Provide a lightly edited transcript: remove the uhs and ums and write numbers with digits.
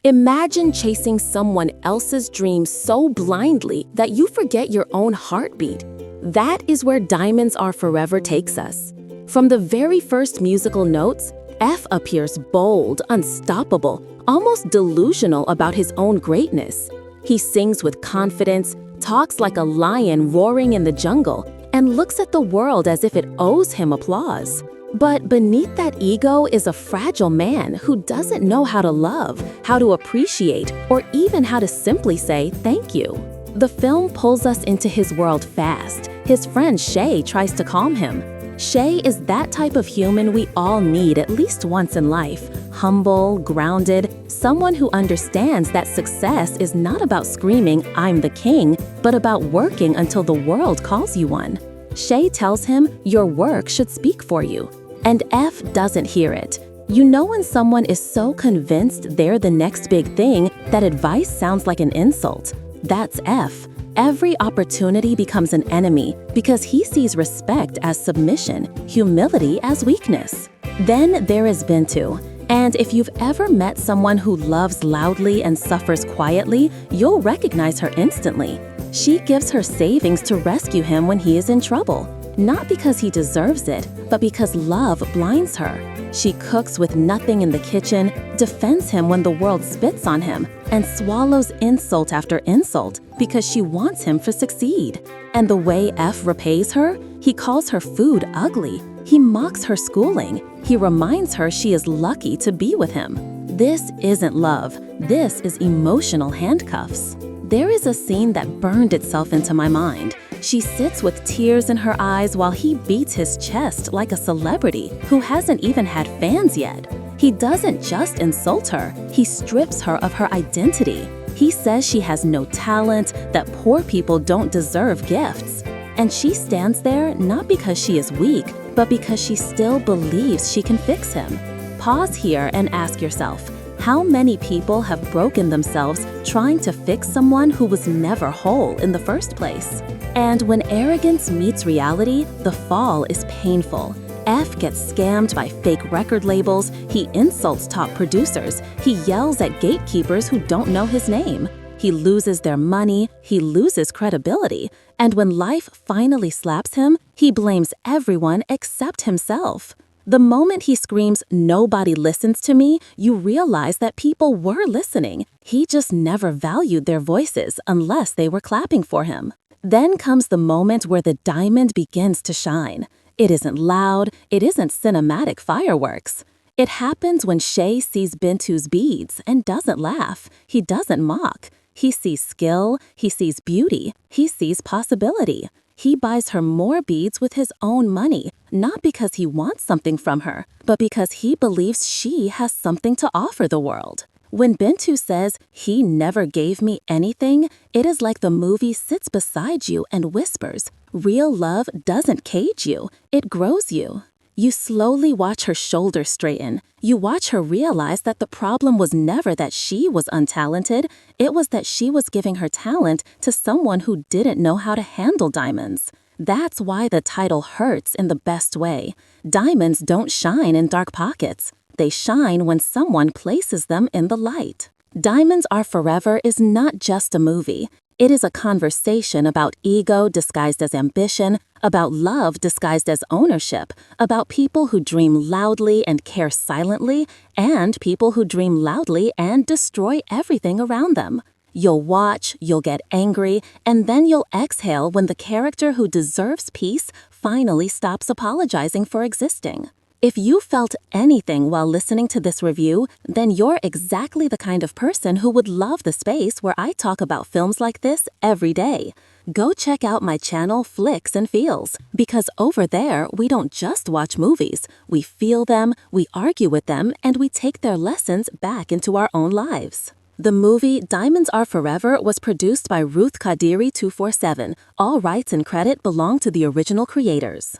Imagine chasing someone else's dreams so blindly that you forget your own heartbeat. That is where Diamonds Are Forever takes us. From the very first musical notes, F appears bold, unstoppable, almost delusional about his own greatness. He sings with confidence, talks like a lion roaring in the jungle, and looks at the world as if it owes him applause. But beneath that ego is a fragile man who doesn't know how to love, how to appreciate, or even how to simply say thank you. The film pulls us into his world fast. His friend Shay tries to calm him. Shay is that type of human we all need at least once in life. Humble, grounded, someone who understands that success is not about screaming, "I'm the king," but about working until the world calls you one. Shay tells him your work should speak for you. And F doesn't hear it. You know when someone is so convinced they're the next big thing that advice sounds like an insult? That's F. Every opportunity becomes an enemy because he sees respect as submission, humility as weakness. Then there is Bintu. And if you've ever met someone who loves loudly and suffers quietly, you'll recognize her instantly. She gives her savings to rescue him when he is in trouble. Not because he deserves it, but because love blinds her. She cooks with nothing in the kitchen, defends him when the world spits on him, and swallows insult after insult because she wants him to succeed. And the way F repays her, he calls her food ugly. He mocks her schooling. He reminds her she is lucky to be with him. This isn't love. This is emotional handcuffs. There is a scene that burned itself into my mind. She sits with tears in her eyes while he beats his chest like a celebrity who hasn't even had fans yet. He doesn't just insult her, he strips her of her identity. He says she has no talent, that poor people don't deserve gifts. And she stands there not because she is weak, but because she still believes she can fix him. Pause here and ask yourself, how many people have broken themselves trying to fix someone who was never whole in the first place? And when arrogance meets reality, the fall is painful. F gets scammed by fake record labels, he insults top producers, he yells at gatekeepers who don't know his name. He loses their money, he loses credibility, and when life finally slaps him, he blames everyone except himself. The moment he screams, "Nobody listens to me," you realize that people were listening. He just never valued their voices unless they were clapping for him. Then comes the moment where the diamond begins to shine. It isn't loud, it isn't cinematic fireworks. It happens when Shay sees Bintu's beads and doesn't laugh. He doesn't mock. He sees skill, he sees beauty, he sees possibility. He buys her more beads with his own money, not because he wants something from her, but because he believes she has something to offer the world. When Bintu says, "He never gave me anything," it is like the movie sits beside you and whispers, "Real love doesn't cage you, it grows you." You slowly watch her shoulders straighten. You watch her realize that the problem was never that she was untalented, it was that she was giving her talent to someone who didn't know how to handle diamonds. That's why the title hurts in the best way. Diamonds don't shine in dark pockets. They shine when someone places them in the light. Diamonds Are Forever is not just a movie. It is a conversation about ego disguised as ambition, about love disguised as ownership, about people who dream loudly and care silently, and people who dream loudly and destroy everything around them. You'll watch, you'll get angry, and then you'll exhale when the character who deserves peace finally stops apologizing for existing. If you felt anything while listening to this review, then you're exactly the kind of person who would love the space where I talk about films like this every day. Go check out my channel Flicks and Feels, because over there we don't just watch movies, we feel them, we argue with them, and we take their lessons back into our own lives. The movie Diamonds Are Forever was produced by Ruth Kadiri 247. All rights and credit belong to the original creators.